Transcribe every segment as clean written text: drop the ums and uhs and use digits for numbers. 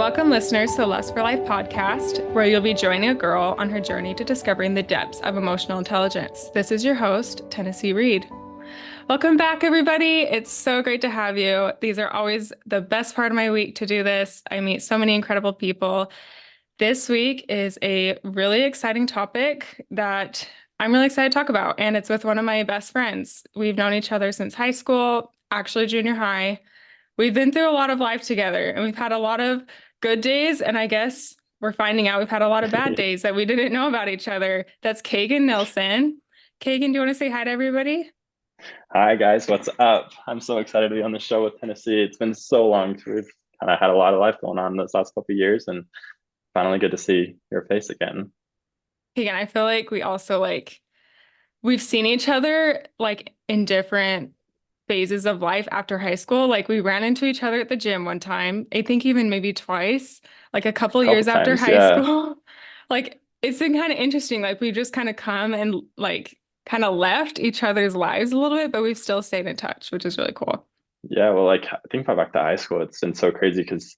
Welcome, listeners, to the Lust for Life podcast, where you'll be joining a girl on her journey to discovering the depths of emotional intelligence. This is your host, Tennessee Reed. Welcome back, everybody. It's so great to have you. These are always the best part of my week to do this. I meet so many incredible people. This week is a really exciting topic that I'm really excited to talk about, and it's with one of my best friends. We've known each other since high school, actually junior high. We've been through a lot of life together, and we've had a lot of good days, and I guess we're finding out we've had a lot of bad days that we didn't know about each other. That's Kagen Nelson. Kagen, do you want to say hi to everybody? Hi guys, what's up? I'm so excited to be on the show with Tennessee. It's been so long. We've kind of had a lot of life going on this last couple of years, and finally good to see your face again. Kagen, I feel like we also we've seen each other in different phases of life after high school. Like we ran into each other at the gym one time, I think even maybe twice, like a couple A couple years after times, high yeah. school. Like it's been kind of interesting. Like we just kind of come and kind of left each other's lives a little bit, but we've still stayed in touch, which is really cool. Yeah, well, I think about back to high school, it's been so crazy because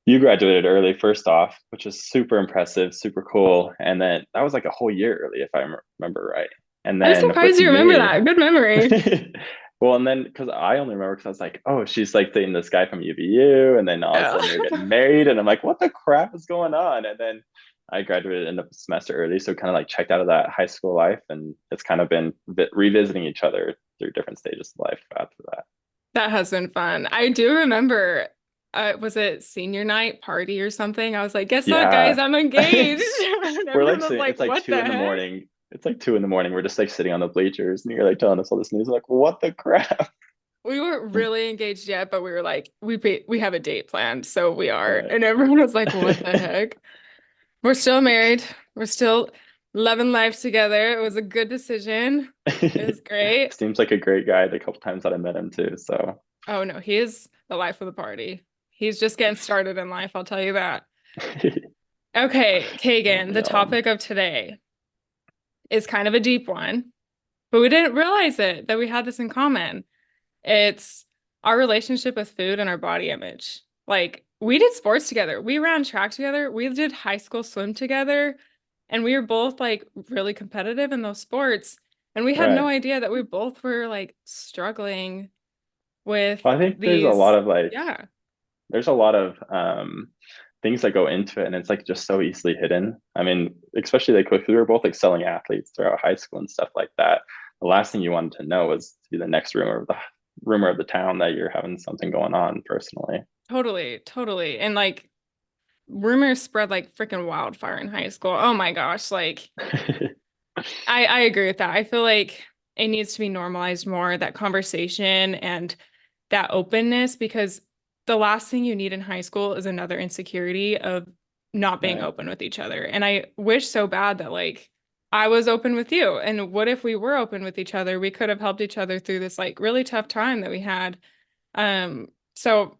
you graduated early, first off, which is super impressive, super cool. And then that was like a whole year early, if I remember right. And I'm then with surprised you remember me, that. Good memory. well, and then because I only remember because I was like, oh, she's like dating this guy from UVU, and then all of a Yeah. sudden you're getting married, and I'm like, what the crap is going on? And then I graduated in a semester early, so kind of like checked out of that high school life, and it's kind of been revisiting each other through different stages of life after that. That has been fun. I do remember, was it senior night party or something? I was like, guess what, guys? Yeah, I'm engaged. And we're everyone like was sitting, like, it's like what two the in the heck? morning. It's like 2 in the morning. We're just like sitting on the bleachers, and you're like telling us all this news. I'm like, what the crap? We weren't really engaged yet, but we were like, we have a date planned, so we are. Right. And everyone was like, what the heck? We're still married. We're still loving life together. It was a good decision. It was great. Seems like a great guy the couple times that I met him too. So Oh no, he is the life of the party. He's just getting started in life, I'll tell you that. Okay, oh Kagan, the no. topic of today is kind of a deep one, but we didn't realize it that we had this in common. It's our relationship with food and our body image. Like, we did sports together. We ran track together. We did high school swim together. And we were both like really competitive in those sports. And we had no Right. idea that we both were like struggling with Well, I think there's a lot these. of like Yeah, there's a lot of things that go into it, and it's like just so easily hidden. I mean, especially like if we were both excelling athletes throughout high school and stuff like that. The last thing you wanted to know was to be the next rumor of the town that you're having something going on personally. totally, totally. And like rumors spread like freaking wildfire in high school. Oh my gosh, like I agree with that. I feel like it needs to be normalized more, that conversation and that openness, because the last thing you need in high school is another insecurity of not being Right. open with each other. And I wish so bad that I was open with you. And what if we were open with each other? We could have helped each other through this like really tough time that we had. So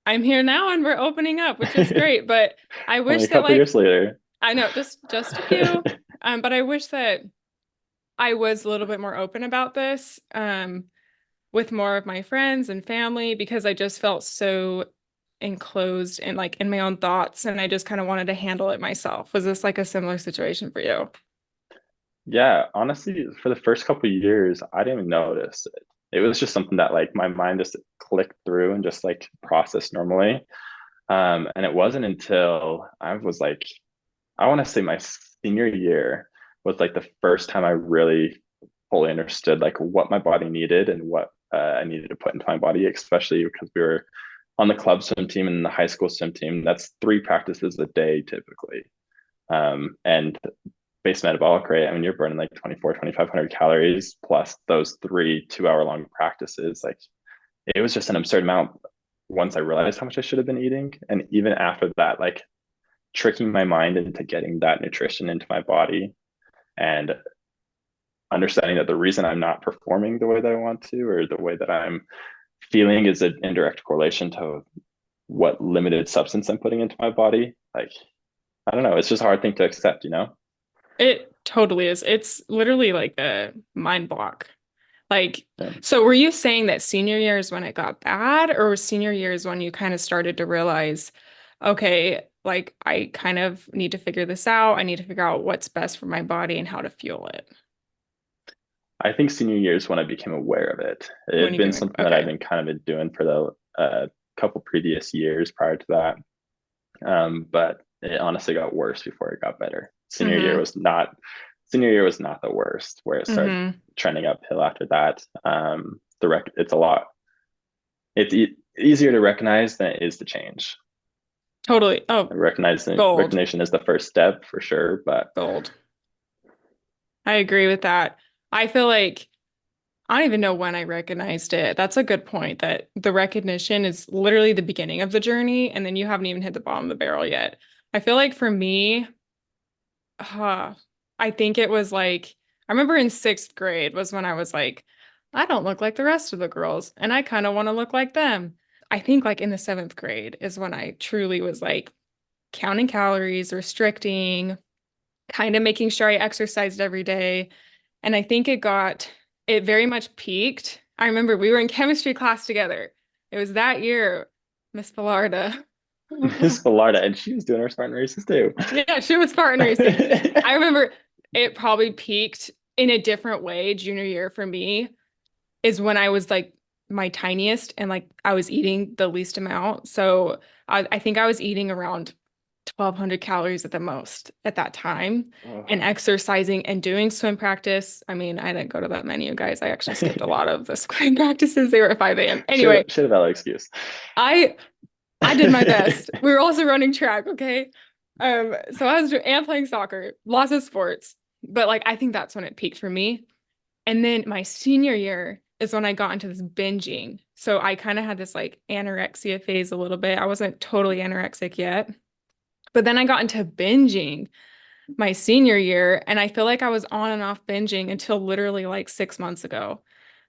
I'm here now and we're opening up, which is great. But I Only wish a that couple years later. I know just a few. But I wish that I was a little bit more open about this with more of my friends and family because I just felt so enclosed and like in my own thoughts and I just kind of wanted to handle it myself. Was this like a similar situation for you? Yeah, honestly, for the first couple of years, I didn't even notice it. It was just something that like my mind just clicked through and just like processed normally. And it wasn't until I was like, I want to say my senior year was like the first time I really fully understood like what my body needed and what I needed to put into my body, especially because we were on the club swim team and the high school swim team. That's 3 practices a day typically. And base metabolic rate, I mean, you're burning like 2,500 calories plus those 3 2 hour long practices. Like it was just an absurd amount once I realized how much I should have been eating. And even after that, like tricking my mind into getting that nutrition into my body and understanding that the reason I'm not performing the way that I want to or the way that I'm feeling is an indirect correlation to what limited substance I'm putting into my body. Like, I don't know, it's just a hard thing to accept, you know? It totally is. It's literally like a mind block. Like, Yeah. so were you saying that senior year is when it got bad, or was senior year is when you kind of started to realize, okay, like I kind of need to figure this out. I need to figure out what's best for my body and how to fuel it. I think senior year is when I became aware of it. It When had you been came in, something that I've okay. been kind of been doing for the couple previous years prior to that. But it honestly got worse before it got better. Mm-hmm. Senior year was not the worst, where it started Mm-hmm. trending uphill after that. It's a lot, easier to recognize than it is to change. Totally. Oh, gold, Recognition is the first step for sure, but gold. I agree with that. I feel like I don't even know when I recognized it. That's a good point that the recognition is literally the beginning of the journey, and then you haven't even hit the bottom of the barrel yet. I feel like for me, uh, I think it was like, I remember in sixth grade was when I was like, I don't look like the rest of the girls, and I kind of want to look like them. I think like in the seventh grade is when I truly was like counting calories, restricting, kind of making sure I exercised every day. And I think it very much peaked. I remember we were in chemistry class together. It was that year, Miss Villarda. Miss Villarda, and she was doing her Spartan races too. Yeah, she was Spartan racing. I remember it probably peaked in a different way junior year for me is when I was like my tiniest and like I was eating the least amount. So I think I was eating around 1,200 calories at the most at that time Oh. and exercising and doing swim practice. I mean, I didn't go to that many, you guys. I actually skipped a lot of the swim practices. They were at 5 a.m. Anyway, Should have had an excuse. I I did my best. We were also running track, okay? So I was doing and playing soccer, lots of sports. But like I think that's when it peaked for me. And then my senior year is when I got into this binging. So I kind of had this like anorexia phase a little bit. I wasn't totally anorexic yet. But then I got into binging my senior year, and I feel like I was on and off binging until literally like 6 months ago.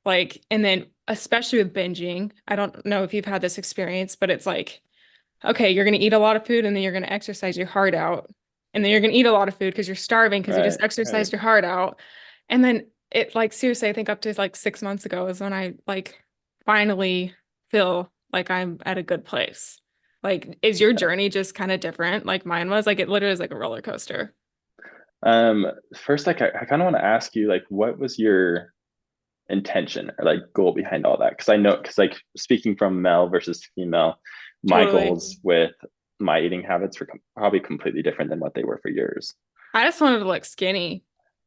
Like, and then especially with binging, I don't know if you've had this experience, but it's like, okay, you're going to eat a lot of food and then you're going to exercise your heart out. And then you're going to eat a lot of food because you're starving because you Right, just right. exercised your heart out. And then it like seriously, I think up to like 6 months ago is when I like finally feel like I'm at a good place. Like, is your journey just kind of different like mine was? Like, it literally is like a roller coaster. First, like I kind of want to ask you, like, what was your intention or like goal behind all that? Because I know, because like speaking from male versus female, my Totally. goals with my eating habits were probably completely different than what they were for yours. I just wanted to look skinny.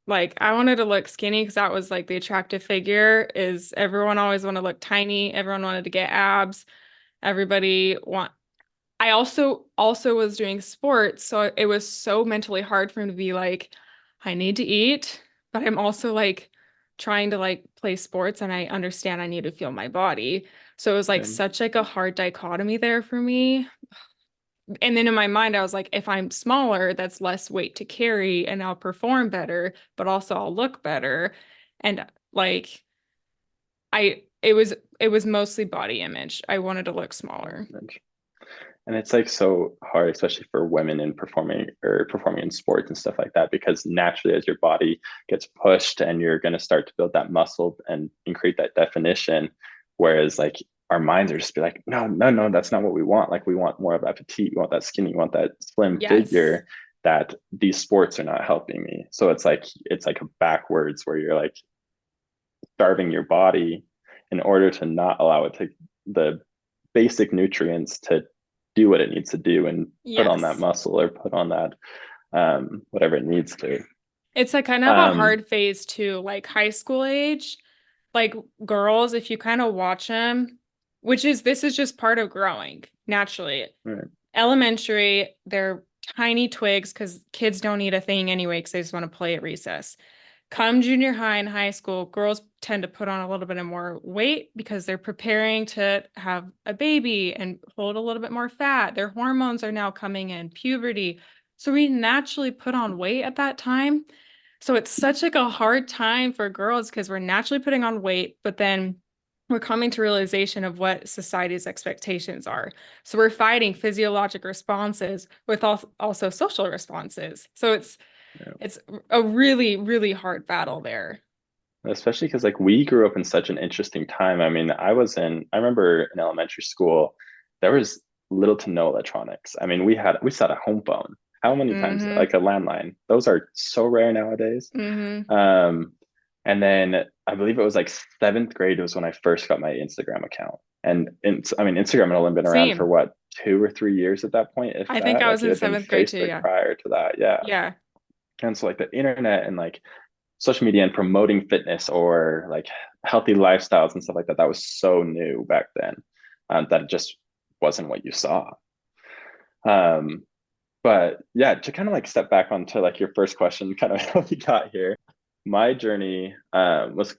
Like I wanted to look skinny because that was like the attractive figure is everyone always wanted to look tiny. Everyone wanted to get abs. Everybody want I also was doing sports, so it was so mentally hard for me to be like, I need to eat, but I'm also like trying to like play sports and I understand I need to feel my body. So it was like Same. such like a hard dichotomy there for me. And then in my mind, I was like, if I'm smaller, that's less weight to carry and I'll perform better, but also I'll look better. And like it was mostly body image. I wanted to look smaller. And it's like so hard, especially for women in performing in sports and stuff like that, because naturally, as your body gets pushed and you're going to start to build that muscle and create that definition, whereas like our minds are just be like, no, no, no, that's not what we want. Like we want more of that petite, we want that skinny, we want that slim Yes. figure. That these sports are not helping me. So it's like a backwards where you're like starving your body in order to not allow it to the basic nutrients to do what it needs to do and put on that Yes. muscle or put on that whatever it needs to. It's like kind of a Um, hard phase too, like high school age. Like girls, if you kind of watch them, this is just part of growing naturally. right, Elementary, they're tiny twigs because kids don't eat a thing anyway because they just want to play at recess. Come junior high and high school, girls tend to put on a little bit of more weight because they're preparing to have a baby and hold a little bit more fat. Their hormones are now coming in, puberty. So we naturally put on weight at that time. So it's such like a hard time for girls because we're naturally putting on weight, but then we're coming to realization of what society's expectations are. So we're fighting physiologic responses with also social responses. So it's yeah. it's a really, really hard battle there. Especially because like we grew up in such an interesting time. I mean, I remember in elementary school, there was little to no electronics. I mean, we set a home phone. How many times, Mm-hmm. like a landline? Those are so rare nowadays. Mm-hmm. Um, and then I believe it was like seventh grade was when I first got my Instagram account. And I mean, Instagram had only been around for Same. what, 2 or 3 years at that point, if I think that. I Like was it in had been seventh grade too. Facebook Yeah. prior to that. Yeah. Yeah. And so like the internet and like social media and promoting fitness or like healthy lifestyles and stuff like that, that was so new back then, that it just wasn't what you saw. Um, but yeah, to kind of like step back onto like your first question, kind of how we got here, my journey was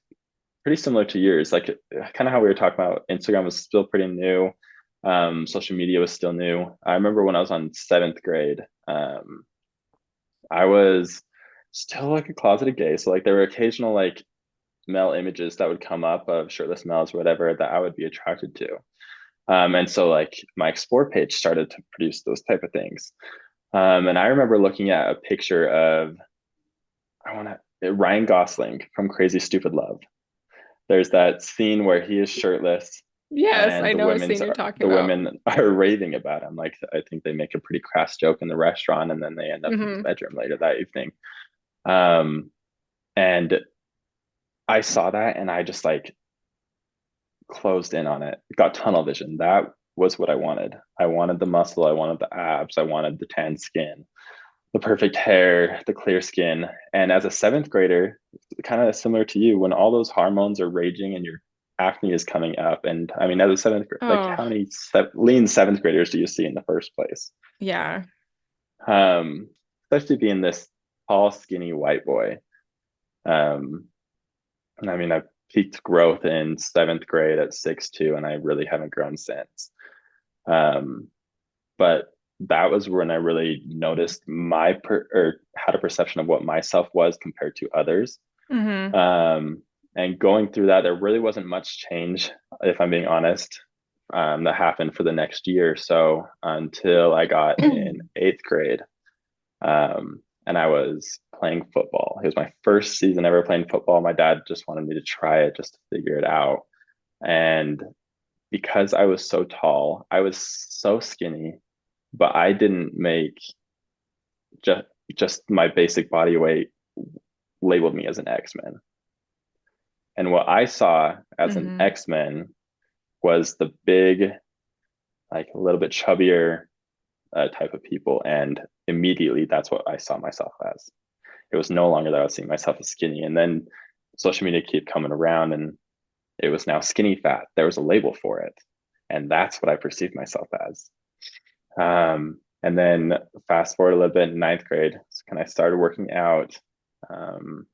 pretty similar to yours. Like kind of how we were talking about, Instagram was still pretty new. Social media was still new. I remember when I was on seventh grade, I was still like a closeted gay. So like there were occasional like male images that would come up of shirtless males or whatever that I would be attracted to. And so like my explore page started to produce those type of things. And I remember looking at a picture of I want to Ryan Gosling from Crazy Stupid Love. There's that scene where he is shirtless Yes, and I know what scene you're talking the about. women are raving about him. Like I think they make a pretty crass joke in the restaurant and then they end up in his Mm-hmm. bedroom later that evening. Um, and I saw that and I just like closed in on it, got tunnel vision. That was what I wanted. I wanted the muscle, I wanted the abs, I wanted the tan skin, the perfect hair, the clear skin. And as a seventh grader, kind of similar to you, when all those hormones are raging and your acne is coming up. And I mean, as a seventh, like Oh, how many lean seventh graders do you see in the first place? yeah. Um, Especially being this tall, skinny white boy. Um, and I mean, I've peaked growth in seventh grade at 6'2", and I really haven't grown since. Um, but that was when I really noticed or had a perception of what myself was compared to others. Mm-hmm. Um, and going through that, there really wasn't much change, if I'm being honest, that happened for the next year or so until I got in eighth grade. And I was playing football. It was my first season ever playing football. My dad just wanted me to try it just to figure it out. And because I was so tall, I was so skinny, but I didn't make just my basic body weight labeled me as an X-Men. And what I saw as an Mm-hmm. X-Men was the big, like a little bit chubbier type of people. And immediately that's what I saw myself as. It was no longer that I was seeing myself as skinny. And then social media kept coming around and it was now skinny fat. There was a label for it. And that's what I perceived myself as. And then fast forward a little bit in ninth grade, when I started working out, um,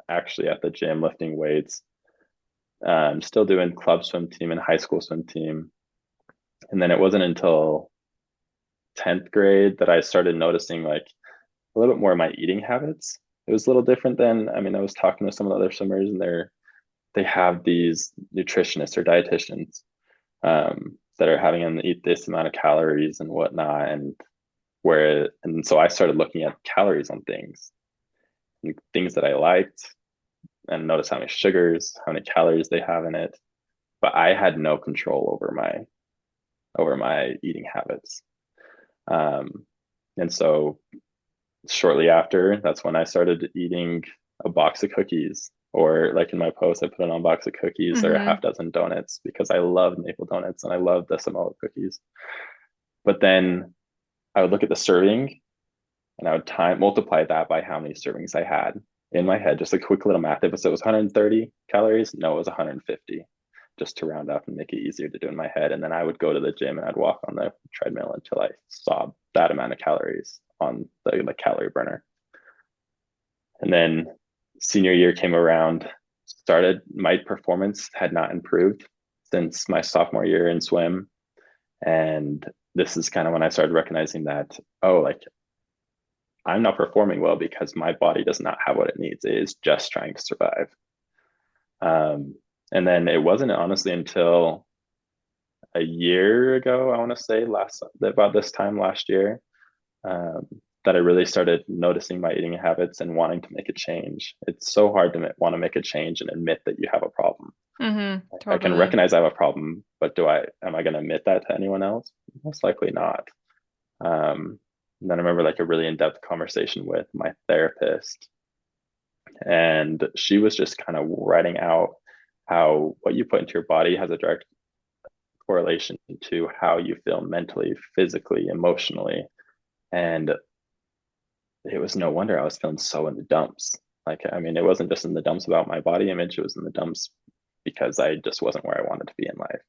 actually at the gym, lifting weights, still doing club swim team and high school swim team. And then it wasn't until 10th grade that I started noticing like a little bit more of my eating habits. It was a little different than, I mean, I was talking to some of the other swimmers and they have these nutritionists or dietitians that are having them eat this amount of calories and whatnot. And so I started looking at calories on things and things that I liked and notice how many sugars, how many calories they have in it. But I had no control over my eating habits. Um, and so shortly after, that's when I started eating a box of cookies, or like in my post, I put it on a box of cookies or a Mm-hmm. half dozen donuts because I love maple donuts and I love the Samoa cookies. But then I would look at the serving and I would multiply that by how many servings I had in my head. Just a quick little math. If it was 130 calories, no, it was 150, just to round up and make it easier to do in my head. And then I would go to the gym and I'd walk on the treadmill until I saw that amount of calories on the calorie burner. And then senior year came around, started, my performance had not improved since my sophomore year in swim. And this is kind of when I started recognizing that, oh, like I'm not performing well because my body does not have what it needs. It is just trying to survive. Um, and then it wasn't honestly until a year ago, I want to say about this time last year, um, that I really started noticing my eating habits and wanting to make a change. It's so hard to want to make a change and admit that you have a problem. I can Totally. recognize I have a problem, but am I going to admit that to anyone else? Most likely not. And then I remember like a really in-depth conversation with my therapist, and she was just kind of writing out how what you put into your body has a direct correlation to how you feel mentally, physically, emotionally. And it was no wonder I was feeling so in the dumps. Like, I mean, it wasn't just in the dumps about my body image, it was in the dumps because I just wasn't where I wanted to be in life.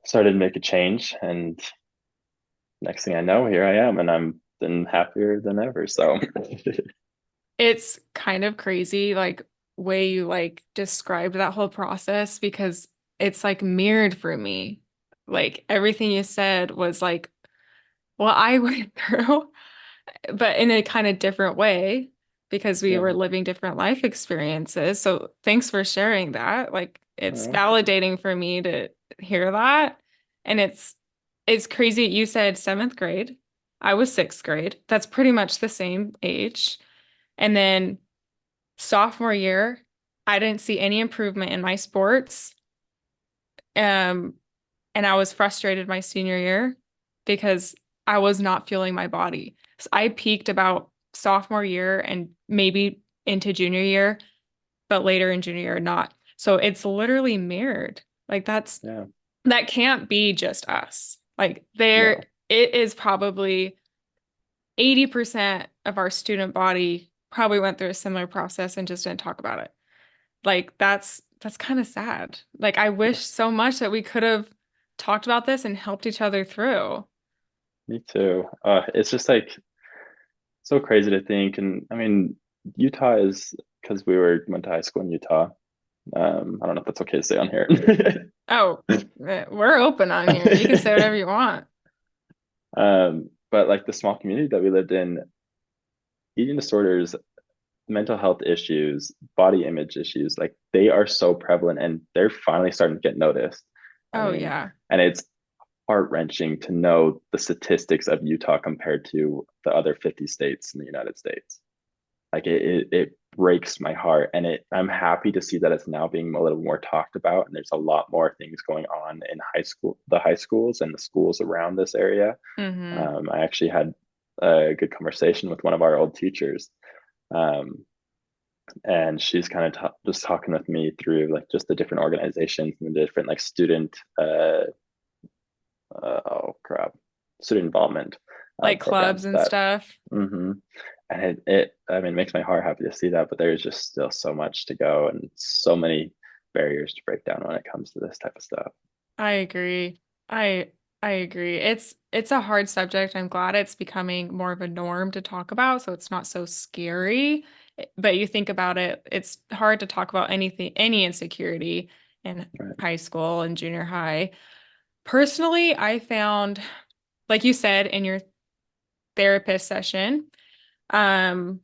Started to make a change, and next thing I know, here I am, and I'm been happier than ever. So, It's kind of crazy, like way you like described that whole process because it's like mirrored for me. Like everything you said was like what I went through, but in a kind of different way because we yeah, were living different life experiences. So thanks for sharing that. Like it's validating for me to hear that. And it's crazy. You said seventh grade. I was sixth grade. That's pretty much the same age. And then sophomore year, I didn't see any improvement in my sports. Um, and I was frustrated my senior year because I was not feeling my body. So I peaked about sophomore year and maybe into junior year, but later in junior year, not. So it's literally mirrored. Like yeah, that can't be just us. Like no, it is probably 80% of our student body probably went through a similar process and just didn't talk about it. Like that's kind of sad. Like I wish so much that we could have talked about this and helped each other through. me too. It's just like so crazy to think, and I mean, Utah is because went to high school in Utah. I don't know if that's okay to say on here. Oh, we're open on here. You can say whatever you want. But like the small community that we lived in, eating disorders, mental health issues, body image issues, like they are so prevalent and they're finally starting to get noticed. I Oh mean, yeah. and it's heart-wrenching to know the statistics of Utah compared to the other 50 states in the United States. Like it breaks my heart, and I'm happy to see that it's now being a little more talked about, and there's a lot more things going on in the high schools and the schools around this area. Mm-hmm. I actually had a good conversation with one of our old teachers, um, and she's kind of just talking with me through like just the different organizations and the different like oh crap, student involvement Like clubs programs and that. stuff. Mhm. And it I mean, it makes my heart happy to see that, but there's just still so much to go and so many barriers to break down when it comes to this type of stuff. I agree. I I agree. It's a hard subject. I'm glad it's becoming more of a norm to talk about, so it's not so scary. But you think about it, it's hard to talk about anything, any insecurity in Right. high school and junior high. Personally, I found, like you said in your therapist session, um,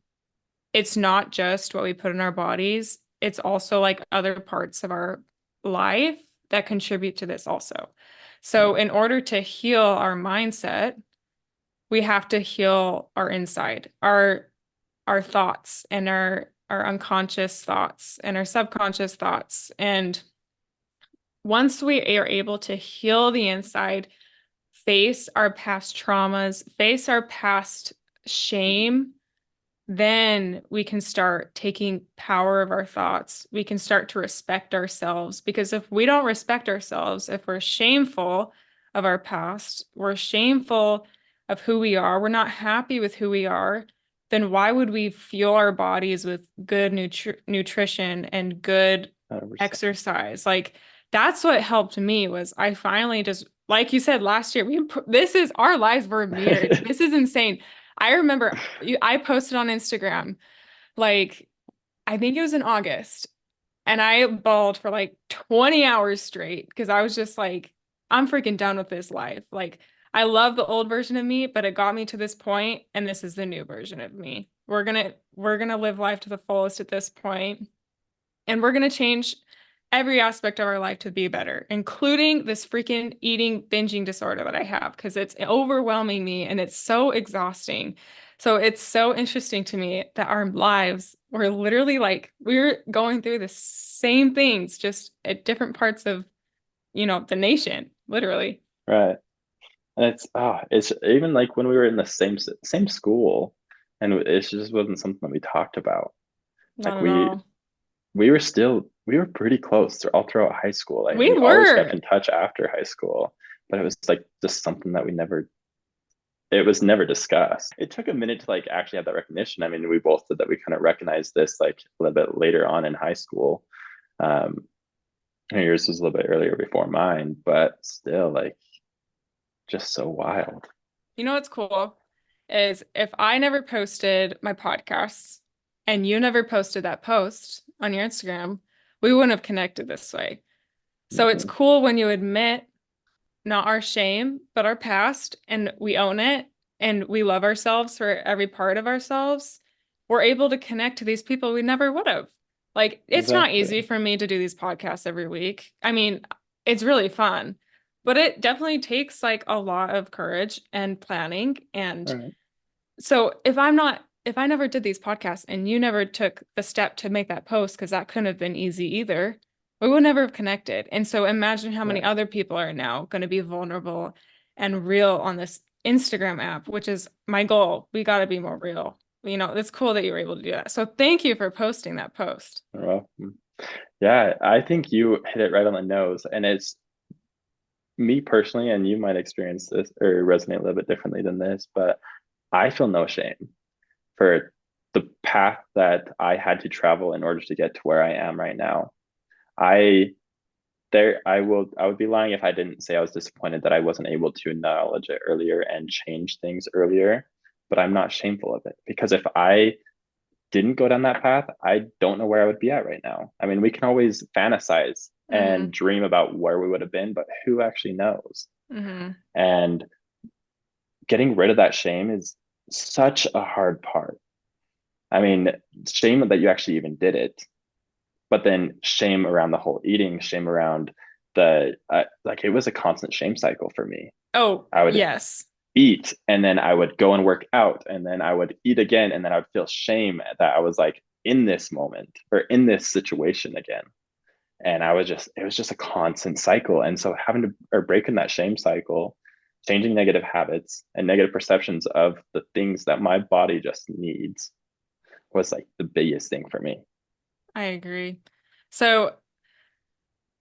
it's not just what we put in our bodies, it's also like other parts of our life that contribute to this also. So, Yeah. in order to heal our mindset, we have to heal our inside, our thoughts and our unconscious thoughts and our subconscious thoughts. And once we are able to heal the inside, face our past traumas, face our past shame, then we can start taking power of our thoughts. We can start to respect ourselves because if we don't respect ourselves, if we're shameful of our past, we're shameful of who we are, we're not happy with who we are, then why would we fuel our bodies with good nutrition and good 100%. exercise? Like that's what helped me was I finally just like you said last year, this is our lives were mirrored. This is insane. I remember I posted on Instagram, like, I think it was in August, and I bawled for like 20 hours straight because I was just like, I'm freaking done with this life. Like, I love the old version of me, but it got me to this point, and this is the new version of me. We're gonna live life to the fullest at this point, and we're gonna change every aspect of our life to be better, including this freaking eating binging disorder that I have because it's overwhelming me and it's so exhausting. So it's so interesting to me that our lives were literally like we were going through the same things, just at different parts of, the nation, literally. Right. And it's even like when we were in the same school, and it just wasn't something that we talked about. Not Like at all. we were pretty close all throughout high school. Like We we always kept were. in touch after high school, but it was like just something that it was never discussed. It took a minute to like actually have that recognition. I mean, we both did that. We kind of recognized this like a little bit later on in high school. Um, yours was a little bit earlier before mine, but still like just so wild. You know what's cool is if I never posted my podcasts and you never posted that post on your Instagram, we wouldn't have connected this way. So it's Mhm. cool when you admit not our shame, but our past, and we own it and we love ourselves for every part of ourselves. We're able to connect to these people we never would have. Like, it's not easy Exactly. for me to do these podcasts every week. I mean, it's really fun, but it definitely takes like a lot of courage and planning. And All right. so if I never did these podcasts and you never took the step to make that post, because that couldn't have been easy either, we would never have connected. And so imagine how many Right. other people are now going to be vulnerable and real on this Instagram app, which is my goal. We got to be more real. It's cool that you were able to do that. So thank you for posting that post. Well, yeah, I think you hit it right on the nose. And it's me personally, and you might experience this or resonate a little bit differently than this, but I feel no shame for the path that I had to travel in order to get to where I am right now. I I would be lying if I didn't say I was disappointed that I wasn't able to acknowledge it earlier and change things earlier, but I'm not shameful of it because if I didn't go down that path, I don't know where I would be at right now. I mean, we can always fantasize and Mm-hmm. dream about where we would have been, but who actually knows? Mm-hmm. And getting rid of that shame is such a hard part. I mean, shame that you actually even did it, but then shame around the whole eating, shame around the like it was a constant shame cycle for me. Oh, I would yes. eat and then I would go and work out and then I would eat again and then I would feel shame that I was like in this moment or in this situation again. And it was just a constant cycle. And so having to or breaking that shame cycle, changing negative habits and negative perceptions of the things that my body just needs was like the biggest thing for me. I agree. So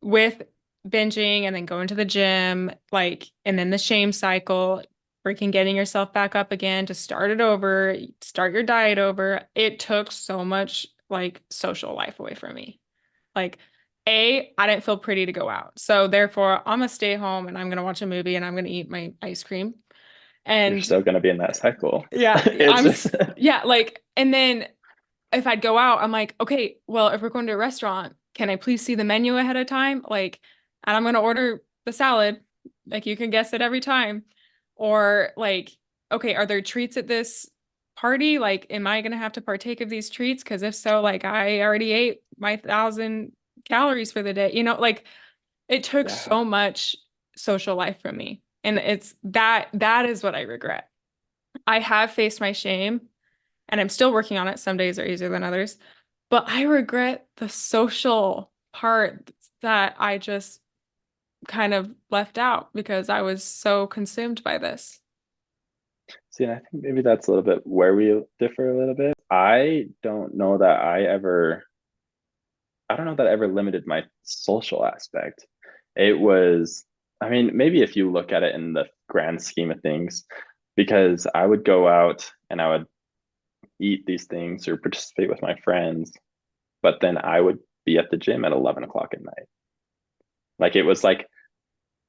with binging and then going to the gym, like, and then the shame cycle, freaking getting yourself back up again to start it over, start your diet over. It took so much like social life away from me. Like, I didn't feel pretty to go out. So therefore, I'm gonna stay home and I'm gonna watch a movie and I'm gonna eat my ice cream. You're And still going to be in that cycle. yeah, It's just, yeah, like, and then if I'd go out, I'm like, okay, well, if we're going to a restaurant, can I please see the menu ahead of time? Like, and I'm gonna order the salad. Like you can guess it every time. Or like, okay, are there treats at this party? Like, am I gonna have to partake of these treats? Because if so, like I already ate my 1,000 calories for the day. Like it took yeah. so much social life from me. And it's that is what I regret. I have faced my shame and I'm still working on it. Some days are easier than others, but I regret the social part that I just kind of left out because I was so consumed by this. See, and I think maybe that's a little bit where we differ a little bit. I don't know that I ever limited my social aspect. It was, I mean, maybe if you look at it in the grand scheme of things, because I would go out and I would eat these things or participate with my friends, but then I would be at the gym at 11 o'clock at night. Like it was like,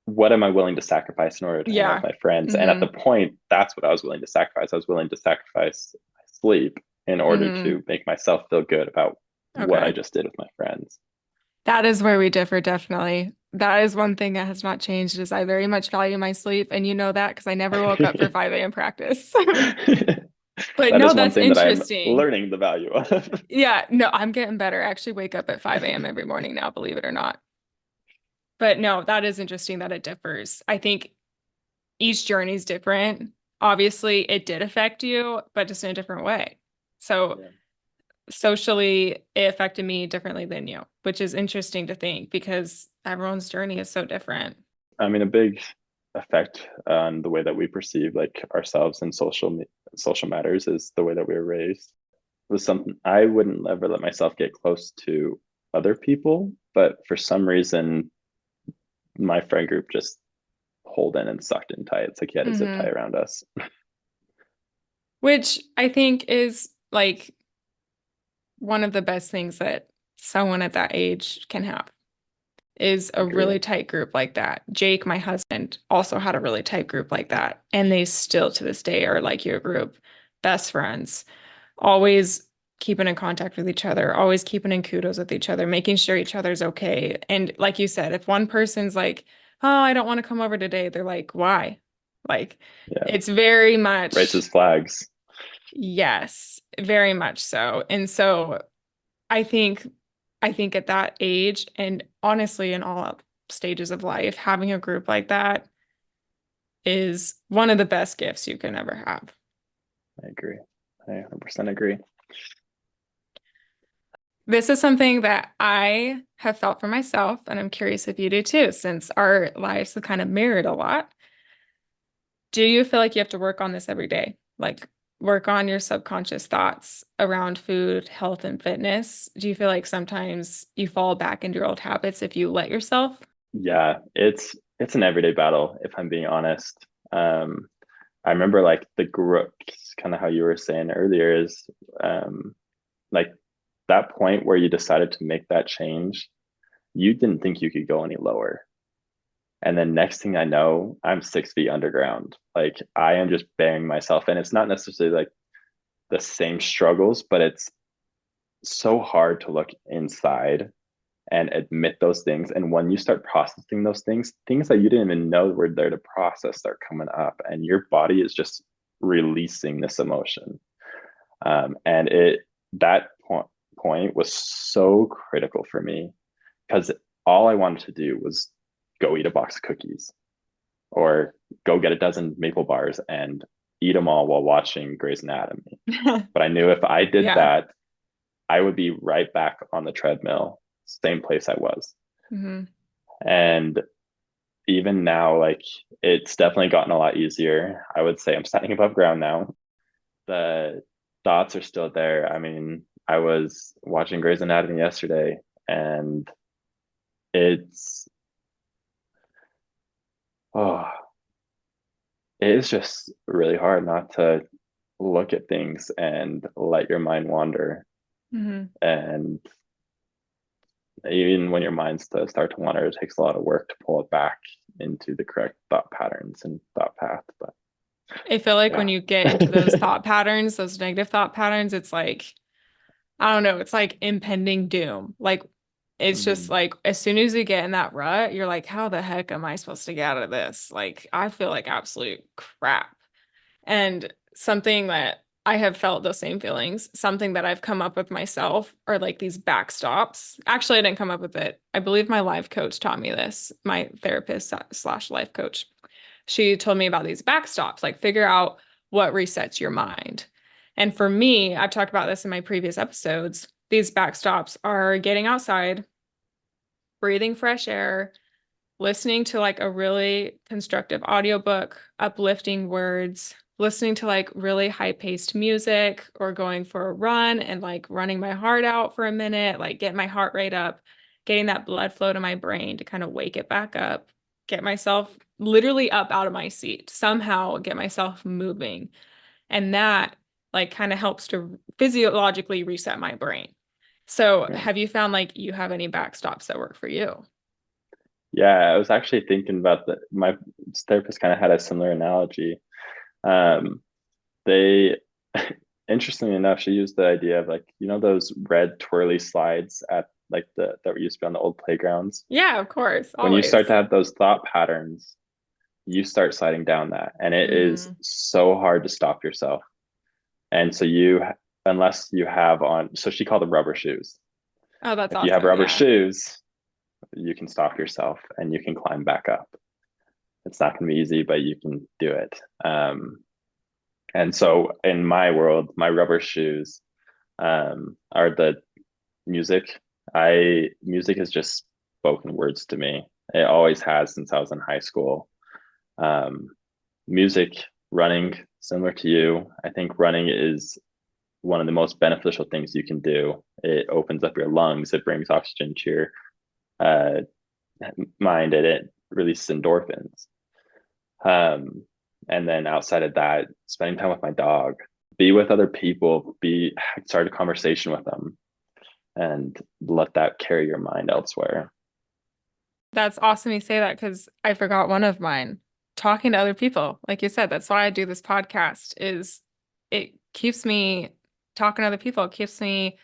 what am I willing to sacrifice in order to hang out with Yeah. my friends? And at the Mm-hmm. point, that's what I was willing to sacrifice. I was willing to sacrifice my sleep in order Mm-hmm. to make myself feel good about what I Okay. just did with my friends. That is where we differ, definitely. That is one thing that has not changed is I very much value my sleep, and you know that because I never woke up for 5 a.m. practice. But That no, is one that's thing that I'm interesting. learning the value of. Yeah, no, I'm getting better. I actually wake up at 5 a.m. every morning now, believe it or not. But no, that is interesting that it differs. I think each journey is different. obviously it did affect you, but just in a different way. So Yeah. socially, it affected me differently than you, which is interesting to think because everyone's journey is so different. I mean, a big effect on the way that we perceive like ourselves and social matters is the way that we were raised. It was something I wouldn't ever let myself get close to other people, but for some reason, my friend group just pulled in and sucked in tight. It's like he had a zip tie Hmm. around us. Which I think is like one of the best things that someone at that age can have is I a agree. really tight group like that. Jake, my husband, also had a really tight group like that. And they still to this day are like your group, best friends, always keeping in contact with each other, always keeping in kudos with each other, making sure each other's okay. And like you said, if one person's like, oh, I don't want to come over today, they're like, why? Like, Yeah. it's very much, Raises flags. yes, very much so. And so I think I think at that age and honestly in all stages of life, having a group like that is one of the best gifts you can ever have. I agree. I 100% agree. This is something that I have felt for myself, and I'm curious if you do too, since our lives have kind of mirrored a lot. Do you feel like you have to work on this every day? Like work on your subconscious thoughts around food, health, and fitness? Do you feel like sometimes you fall back into your old habits if you let yourself? Yeah, it's an everyday battle, if I'm being honest. I remember like the growth, kind of how you were saying earlier, is like that point where you decided to make that change, you didn't think you could go any lower. And then next thing I know, I'm 6 feet underground. Like I am just burying myself. And it's not necessarily like the same struggles, but it's so hard to look inside and admit those things. And when you start processing those things that you didn't even know were there to process start coming up, and your body is just releasing this emotion. And that point was so critical for me because all I wanted to do was go eat a box of cookies or go get a dozen maple bars and eat them all while watching Grey's Anatomy. But I knew if I did Yeah. that, I would be right back on the treadmill, same place I was. Hmm. And even now, like it's definitely gotten a lot easier. I would say I'm standing above ground now. The thoughts are still there. I mean, I was watching Grey's Anatomy yesterday, and it's oh, it is just really hard not to look at things and let your mind wander. Hmm. And even when your mind does start to wander, it takes a lot of work to pull it back into the correct thought patterns and thought path. But I feel like when yeah. you get into those thought patterns, those negative thought patterns, it's like, I don't know, it's like impending doom. Like, it's just Mhm. like, as soon as you get in that rut, you're like, how the heck am I supposed to get out of this? Like, I feel like absolute crap. And something that I have felt those same feelings, something that I've come up with myself are like these backstops. Actually, I didn't come up with it. I believe my life coach taught me this, my therapist slash life coach. She told me about these backstops, like figure out what resets your mind. And for me, I've talked about this in my previous episodes. These backstops are getting outside, breathing fresh air, listening to like a really constructive audiobook, uplifting words, listening to like really high-paced music or going for a run and like running my heart out for a minute, like get my heart rate up, getting that blood flow to my brain to kind of wake it back up, get myself literally up out of my seat, somehow get myself moving. And that like kind of helps to physiologically reset my brain. So, Yeah. have you found like you have any backstops that work for you? Yeah, I was actually thinking about that. My therapist kind of had a similar analogy. Um, they, interestingly enough, she used the idea of like, those red twirly slides at like that used to be on the old playgrounds. Yeah, of course, When you start always. to have those thought patterns, you start sliding down that, and it is Hmm. so hard to stop yourself. And so unless you have on, so she called them rubber shoes. Oh, that's If you have awesome. rubber Yeah. shoes, you can stop yourself and you can climb back up. It's not going to be easy, but you can do it. And so in my world, my rubber shoes are the music. I music is just spoken words to me. It always has since I was in high school. Um, Music, running, similar to you. I think running is one of the most beneficial things you can do. It opens up your lungs. It brings oxygen to your uh, mind, and it releases endorphins. Um, and then outside of that, spending time with my dog, be with other people, be start a conversation with them, and let that carry your mind elsewhere. That's awesome you say that because I forgot one of mine. Talking to other people. Like you said, that's why I do this podcast is it keeps me talking to other people. It keeps me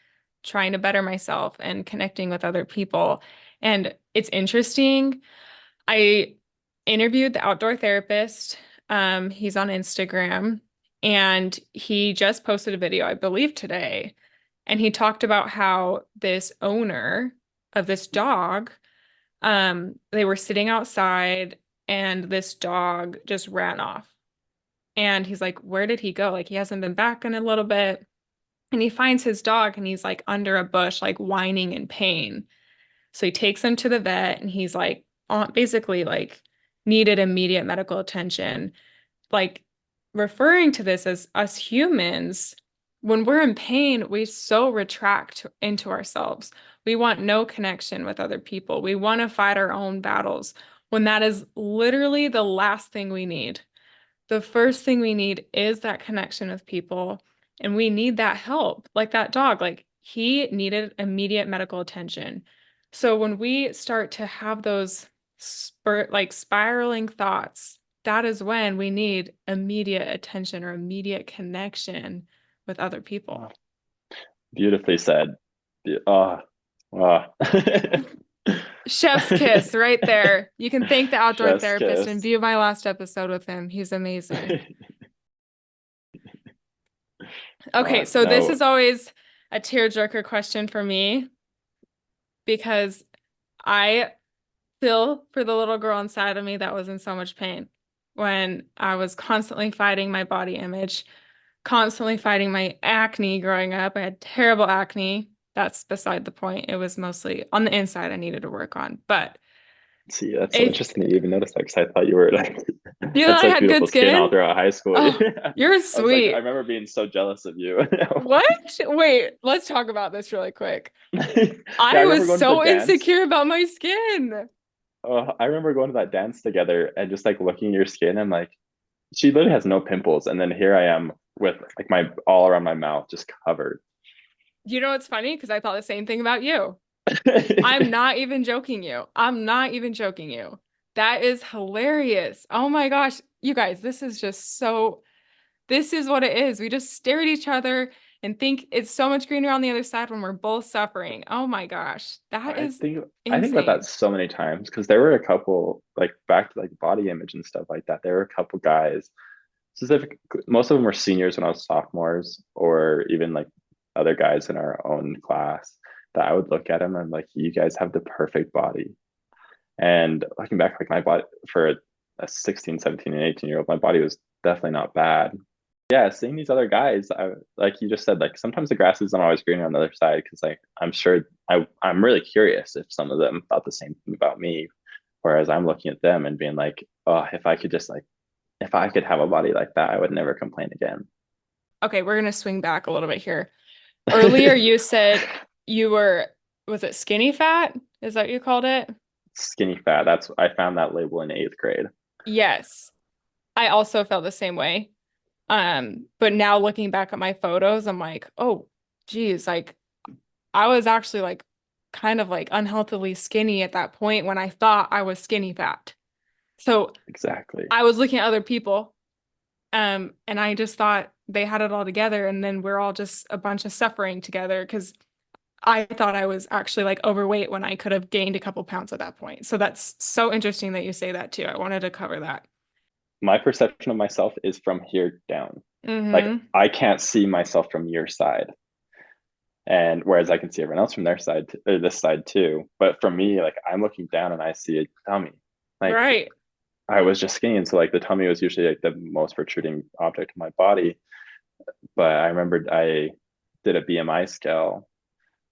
trying to better myself and connecting with other people. And it's interesting. I interviewed the outdoor therapist. He's on Instagram and he just posted a video, I believe today. And he talked about how this owner of this dog they were sitting outside and this dog just ran off. And he's like, where did he go? Like he hasn't been back in a little bit. And he finds his dog and he's like under a bush, like whining in pain. So he takes him to the vet and he's like basically like needed immediate medical attention, like referring to this as us humans, when we're in pain, we so retract into ourselves. We want no connection with other people. We want to fight our own battles when that is literally the last thing we need. The first thing we need is that connection with people, and we need that help. Like that dog, like he needed immediate medical attention. So when we start to have those like spiraling thoughts, that is when we need immediate attention or immediate connection with other people. Oh, beautifully said. Oh, oh. Chef's kiss right there. You can thank the outdoor Chef's therapist and kiss. view my last episode with him. He's amazing. Okay, so this No, is always a tearjerker question for me because I feel for the little girl inside of me that was in so much pain when I was constantly fighting my body image, constantly fighting my acne growing up. I had terrible acne. That's beside the point. It was mostly on the inside I needed to work on. But see, that's so if interesting that you even noticed that because I thought you were like you had thought I such had beautiful good skin all skin, throughout high school. oh, Yeah. you're I was like, I sweet. remember being so jealous of you. What? Wait, let's talk about this really quick. Yeah, I I remember was going to the so dance. insecure about my skin. I remember going to that dance together and just like looking at your skin. I'm like, she literally has no pimples, and then here I am with like my all around my mouth just covered. You know what's funny? Because I thought the same thing about you. I'm not even joking you. I'm not even joking you. That is hilarious. Oh my gosh. You guys, this is just so, this is what it is. We just stare at each other and think it's so much greener on the other side when we're both suffering. Oh my gosh. That I is think I think about that insane. so many times because there were a couple like back to like body image and stuff like that. There were a couple guys, specific. Most of them were seniors when I was sophomores, or even like other guys in our own class that I would look at them and I'm like, you guys have the perfect body. And looking back, like my body for a 16, 17, and 18-year-old, my body was definitely not bad. Yeah, seeing these other guys, like you just said, like sometimes the grass isn't always greener on the other side because like I'm sure I'm really curious if some of them thought the same thing about me. Whereas I'm looking at them and being like, oh, if I could just like if I could have a body like that, I would never complain again. Okay, we're gonna swing back a little bit here. Earlier you said you were, was it skinny fat? Is that what you called it? Skinny fat. That's I found that label in eighth grade. Yes. I also felt the same way. But now looking back at my photos, I'm like, oh, geez, like I was actually like kind of like unhealthily skinny at that point when I thought I was skinny fat. So Exactly. I was looking at other people, and I just thought they had it all together, and then we're all just a bunch of suffering together because I thought I was actually like overweight when I could have gained a couple pounds at that point. So that's so interesting that you say that too. I wanted to cover that. My perception of myself is from here down. Like Mm-hmm. I can't see myself from your side. And whereas I can see everyone else from their side or this side too. But for me, like I'm looking down and I see a dummy. Like Right. I was just skinny, and so like the tummy was usually like the most protruding object of my body. But I remembered I did a BMI scale.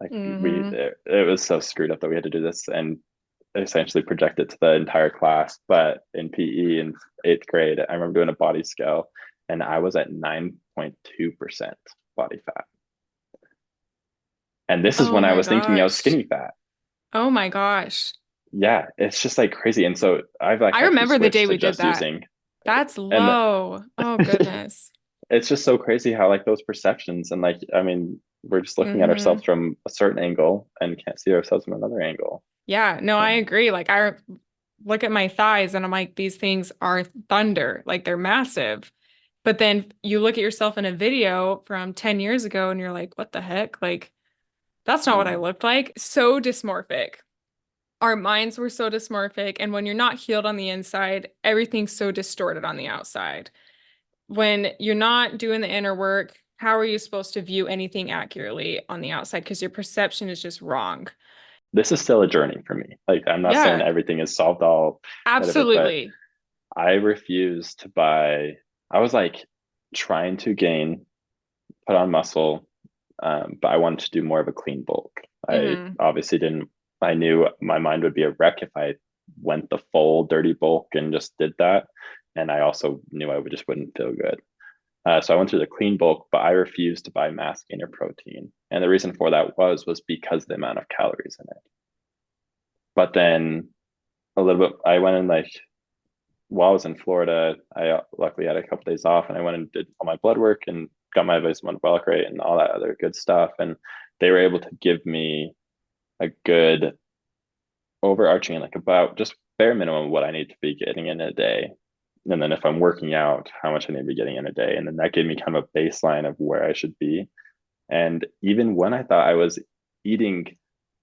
Like Mm-hmm. it was so screwed up that we had to do this and essentially project it to the entire class. But in PE in eighth grade, I remember doing a body scale, and I was at 9.2% body fat. And this is Oh when I my was thinking I was gosh. skinny fat. Oh my gosh. Yeah, it's just like crazy. And so I've like I actually remember the day switched to we did just that. using, That's and low. Oh goodness. it's just so crazy how like those perceptions and like, I mean, we're just looking at Mm-hmm. ourselves from a certain angle and can't see ourselves from another angle. Yeah, no, I Um, agree. Like I look at my thighs and I'm like, these things are thunder. Like they're massive. But then you look at yourself in a video from 10 years ago and you're like, what the heck? Like, that's not what I mm. looked like. So dysmorphic. Our minds were so dysmorphic. And when you're not healed on the inside, everything's so distorted on the outside. When you're not doing the inner work, how are you supposed to view anything accurately on the outside? Because your perception is just wrong. This is still a journey for me. Like, I'm not saying Yeah, everything is solved all, whatever, but absolutely. I refuse to buy. I was like trying to gain, put on muscle, but I wanted to do more of a clean bulk. I Hmm. obviously didn't, I knew my mind would be a wreck if I went the full dirty bulk and just did that. And I also knew I would just wouldn't feel good. So I went through the clean bulk, but I refused to buy mass gainer protein. And the reason for that was because of the amount of calories in it. But then a little bit, I went in like while I was in Florida, I luckily had a couple days off, and I went and did all my blood work and got my metabolic rate and all that other good stuff. And they were able to give me a good overarching, like about just bare minimum what I need to be getting in a day. And then if I'm working out, how much I need to be getting in a day. And then that gave me kind of a baseline of where I should be. And even when I thought I was eating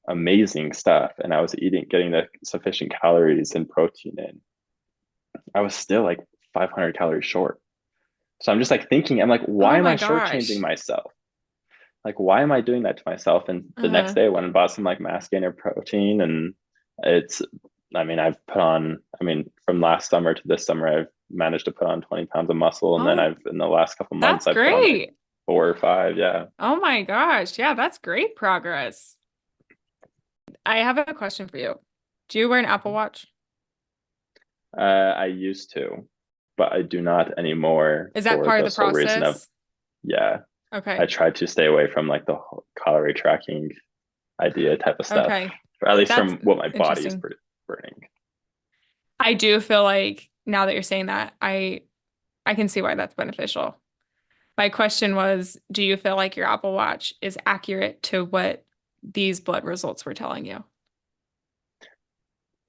amazing stuff and I was getting the sufficient calories and protein in, I was still like 500 calories short. So I'm just like thinking, I'm like, why Oh am my I shortchanging gosh. myself? Like, why am I doing that to myself? And the next Uh-huh. day I went and bought some like mass gainer protein, and it's, I mean, I've put on, I mean, from last summer to this summer, I've managed to put on 20 pounds of muscle. And then Oh, in the last couple of months, that's I've put on like great. 4 or 5. Yeah. Oh my gosh. Yeah, that's great progress. I have a question for you. Do you wear an Apple Watch? I used to, but I do not anymore Is that for part of the the sole reason of, process? yeah, I Okay. tried to stay away from like the calorie tracking idea type of stuff, Okay. or at least That's from what my body is interesting. burning. I do feel like now that you're saying that, I can see why that's beneficial. My question was, do you feel like your Apple Watch is accurate to what these blood results were telling you?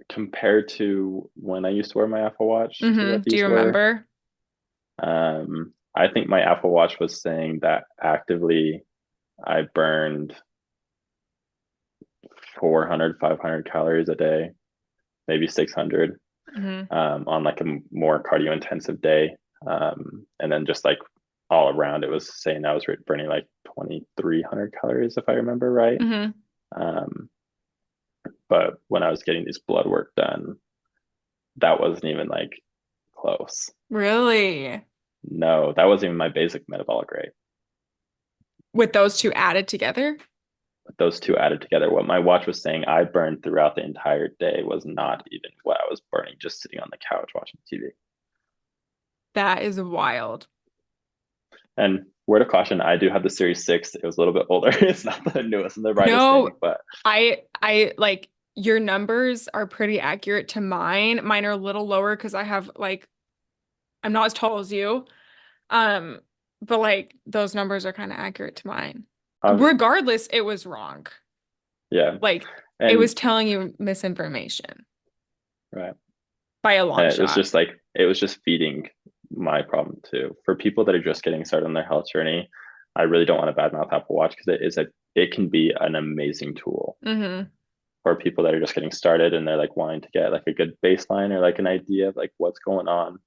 Compared to when I used to wear my Apple Watch to what Do you these were, remember? I think my Apple Watch was saying that actively I burned 400, 500 calories a day, maybe 600, Hmm. on like a more cardio intensive day. And then just like all around, it was saying I was burning like 2,300 calories, if I remember right. Hmm. Um, but when I was getting this blood work done, that wasn't even like close. Really? No, that wasn't even my basic metabolic rate. With those two added together? Those two added together, what my watch was saying I burned throughout the entire day was not even what I was burning just sitting on the couch watching TV. That is wild. And word of caution, I do have the Series 6. It was a little bit older. It's not the newest and the brightest thing, No, but I like your numbers are pretty accurate to mine. Mine are a little lower because I have like I'm not as tall as you. Um, but like those numbers are kind of accurate to mine. um, Regardless, it was wrong. yeah. Like it And was telling you misinformation right. by a And long it was shot. just like, it was just feeding my problem too. For people that are just getting started on their health journey, I really don't want to badmouth Apple Watch because it can be an amazing tool Hmm. for people that are just getting started and they're like wanting to get like a good baseline or like an idea of like what's going on.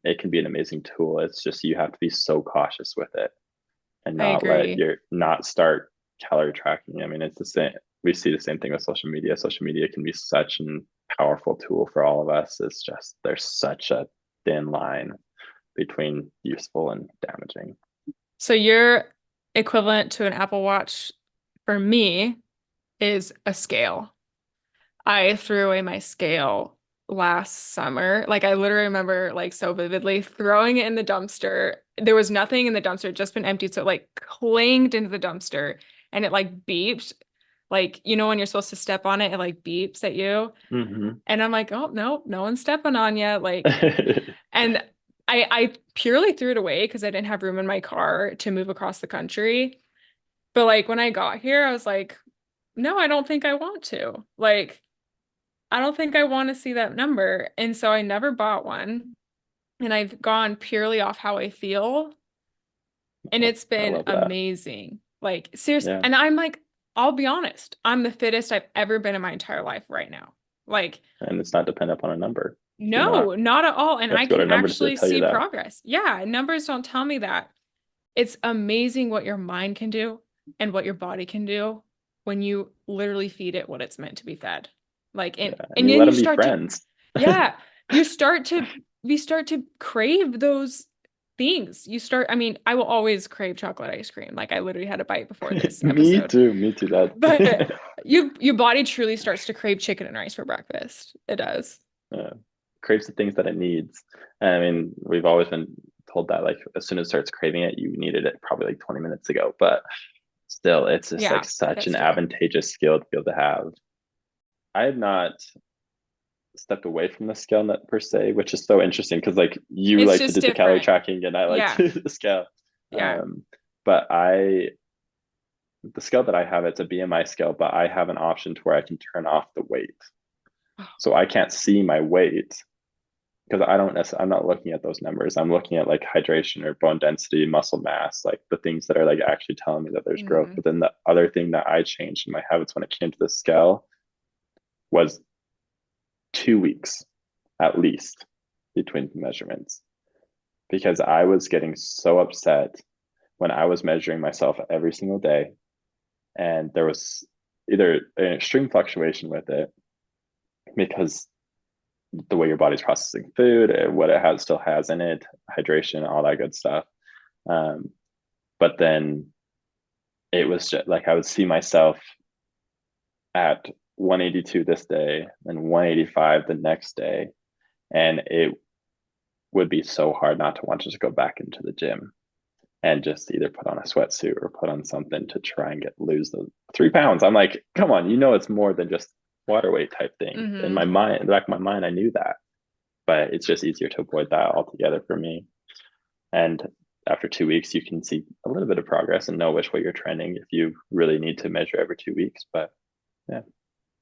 It can be an amazing tool. It's just you have to be so cautious with it and I agree. not start calorie tracking. I mean, it's the same. We see the same thing with social media. Social media can be such an powerful tool for all of us. It's just there's such a thin line between useful and damaging. So your equivalent to an Apple Watch for me is a scale. I threw away my scale last summer. Like I literally remember like so vividly throwing it in the dumpster. There was nothing in the dumpster, it just been emptied. So it like clanged into the dumpster and it like beeped. Like, you know, when you're supposed to step on it, it like beeps at you. Mm-hmm. And I'm like, oh no, no one's stepping on you. Like, and I purely threw it away because I didn't have room in my car to move across the country. But like when I got here, I was like, no, I don't think I want to. Like, I don't think I want to see that number. And so I never bought one. And I've gone purely off how I feel. And it's I been love that. amazing. Like, seriously. Yeah. And I'm like, I'll be honest, I'm the fittest I've ever been in my entire life right now. Like, And it's not dependent upon a number. You're not. no, not at all. And You have I to go to can a number to actually tell you see that. progress. Yeah, numbers don't tell me that. It's amazing what your mind can do and what your body can do when you literally feed it what it's meant to be fed. Like, Yeah. And and you then let you them be start to, friends. yeah, you start to we start to crave those things. You start, I mean, I will always crave chocolate ice cream. Like I literally had a bite before this Me episode. too. Me too. That. But your body truly starts to crave chicken and rice for breakfast. It does. uh, Craves the things that it needs. And I mean, we've always been told that like as soon as it starts craving it, you needed it probably like 20 minutes ago. But still, it's just like Yeah, such that's an true. advantageous skill to be able to have. I have not stepped away from the scale net per se, which is so interesting because like you It's like to just do the calorie different. tracking and I like Yeah. to do the scale. Yeah. But the scale that I have, it's a BMI scale, but I have an option to where I can turn off the weight. So I can't see my weight because I'm not looking at those numbers. I'm looking at like hydration or bone density, muscle mass, like the things that are like actually telling me that there's growth. Mm. But then the other thing that I changed in my habits when it came to the scale was 2 weeks at least between measurements because I was getting so upset when I was measuring myself every single day and there was either an extreme fluctuation with it because the way your body's processing food, what it has still has in it, hydration, all that good stuff. Um, but then it was just like I would see myself at 182 this day and 185 the next day, and it would be so hard not to want to just go back into the gym and just either put on a sweatsuit or put on something to try and lose the 3 pounds. I'm like, come on, it's more than just water weight type thing. In Hmm. my mind, in the back of my mind, I knew that, but it's just easier to avoid that altogether for me. And after 2 weeks, you can see a little bit of progress and know which way you're trending if you really need to measure every 2 weeks. But yeah,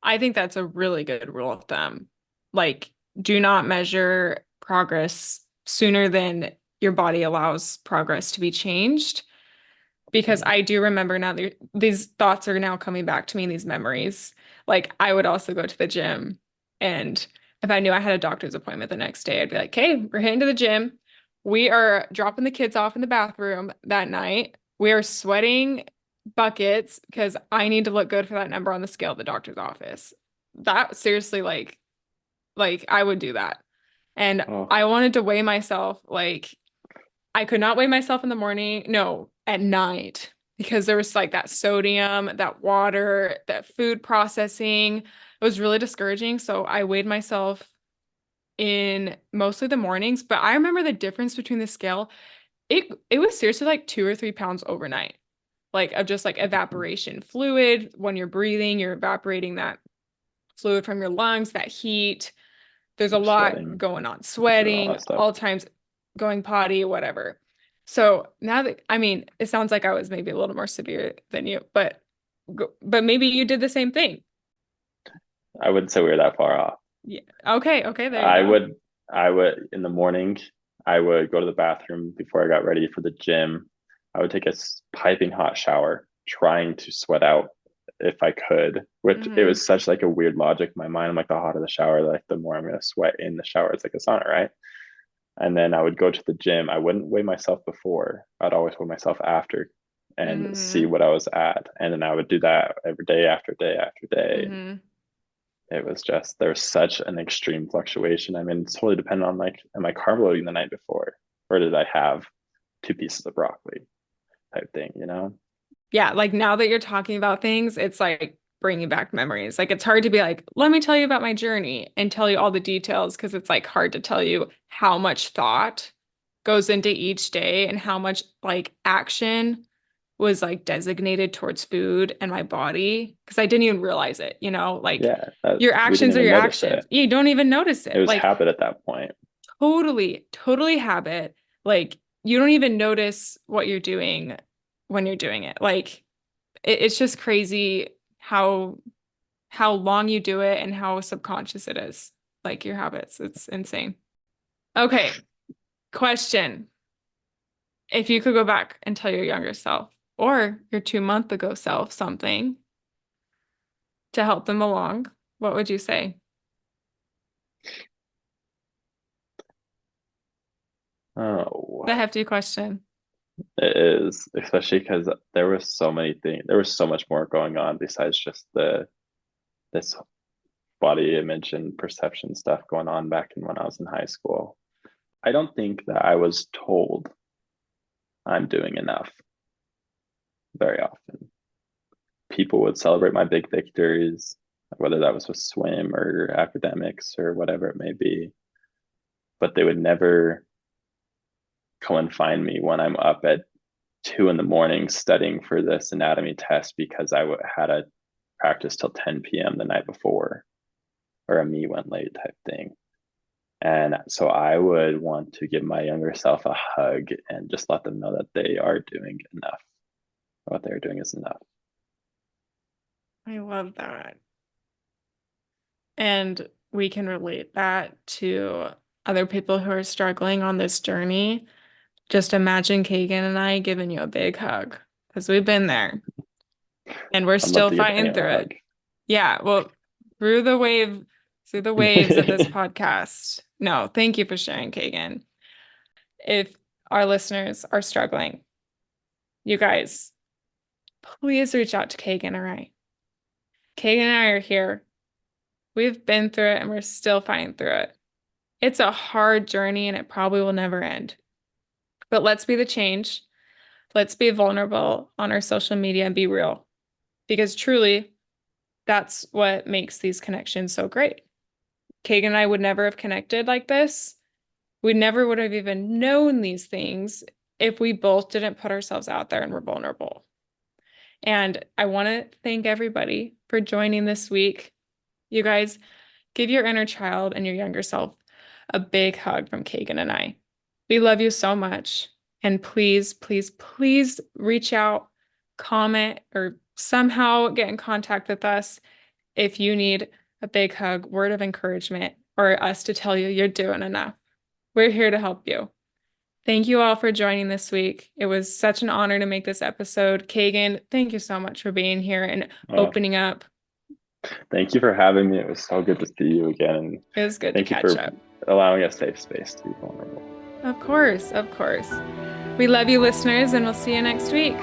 I think that's a really good rule of thumb. Like, do not measure progress sooner than your body allows progress to be changed. Because yeah, I do remember now these thoughts are now coming back to me, these memories. Like, I would also go to the gym, and if I knew I had a doctor's appointment the next day, I'd be like, hey, we're heading to the gym. We are dropping the kids off in the bathroom that night. We are sweating buckets because I need to look good for that number on the scale at the doctor's office. That seriously, like I would do that. And oh, I wanted to weigh myself. Like I could not weigh myself in the morning, no, at night, because there was like that sodium, that water, that food processing. It was really discouraging. So I weighed myself in mostly the mornings, but I remember the difference between the scale. It was seriously like 2 or 3 pounds overnight, like of just like evaporation fluid. When you're breathing, you're evaporating that fluid from your lungs, that heat. There's a you're lot sweating, going on, doing all sweating, that stuff. all times going potty, whatever. So now that, I mean, it sounds like I was maybe a little more severe than you, but maybe you did the same thing. I wouldn't say we were that far off. Yeah. Okay, okay, there you I go. would, I would in the morning, I would go to the bathroom before I got ready for the gym. I would take a piping hot shower, trying to sweat out if I could, which it Hmm. was such like a weird logic in my mind. I'm like, the hotter the shower, like the more I'm gonna sweat in the shower. It's like a sauna, right? And then I would go to the gym. I wouldn't weigh myself before. I'd always weigh myself after and see Hmm. what I was at. And then I would do that every day after day after day. Hmm. it was just, there was such an extreme fluctuation. I mean, it's totally dependent on like, am I carb loading the night before, or did I have 2 pieces of broccoli type thing, you know? Yeah, like now that you're talking about things, it's like bringing back memories. Like it's hard to be like, let me tell you about my journey and tell you all the details because it's like hard to tell you how much thought goes into each day and how much like action was like designated towards food and my body because I didn't even realize it, like Yeah, your we didn't actions are even your notice actions. it. You don't even notice It it. was Like habit at that point. totally, totally habit. Like you don't even notice what you're doing when you're doing it. Like it's just crazy how long you do it and how subconscious it is. Like your habits. It's insane. Okay, question. If you could go back and tell your younger self or your 2 month ago self something to help them along, what would you say? Oh, The hefty question. it is, especially because there was so many things, there was so much more going on besides just this body image and perception stuff going on back in when I was in high school. I don't think that I was told I'm doing enough very often. People would celebrate my big victories, whether that was with swim or academics or whatever it may be, but they would never come and find me when I'm up at 2 in the morning studying for this anatomy test because had a practice till 10 p.m. the night before, or a me went late type thing. And so I would want to give my younger self a hug and just let them know that they are doing enough. What they're doing is enough. I love that. And we can relate that to other people who are struggling on this journey. Just imagine Kagan and I giving you a big hug because we've been there and we're I'd love still to give fighting anyone through a it. Yeah, well, through the wave, through the waves of this hug. podcast. No, thank you for sharing, Kagan. If our listeners are struggling, you guys, please reach out to Kagan or I. Kagan and I are here. We've been through it and we're still fighting through it. It's a hard journey and it probably will never end. But let's be the change. Let's be vulnerable on our social media and be real. Because truly, that's what makes these connections so great. Kagan and I would never have connected like this. We never would have even known these things if we both didn't put ourselves out there and were vulnerable. And I want to thank everybody for joining this week. You guys, give your inner child and your younger self a big hug from Kagan and I. We love you so much. And please, please, please reach out, comment, or somehow get in contact with us if you need a big hug, word of encouragement, or us to tell you you're doing enough. We're here to help you. Thank you all for joining this week. It was such an honor to make this episode. Kagan, thank you so much for being here and Oh, opening up. thank you for having me. It was so good to see you again. And It was good to thank you catch for up. allowing a safe space to be vulnerable. Of course, of course. We love you, listeners, and we'll see you next week.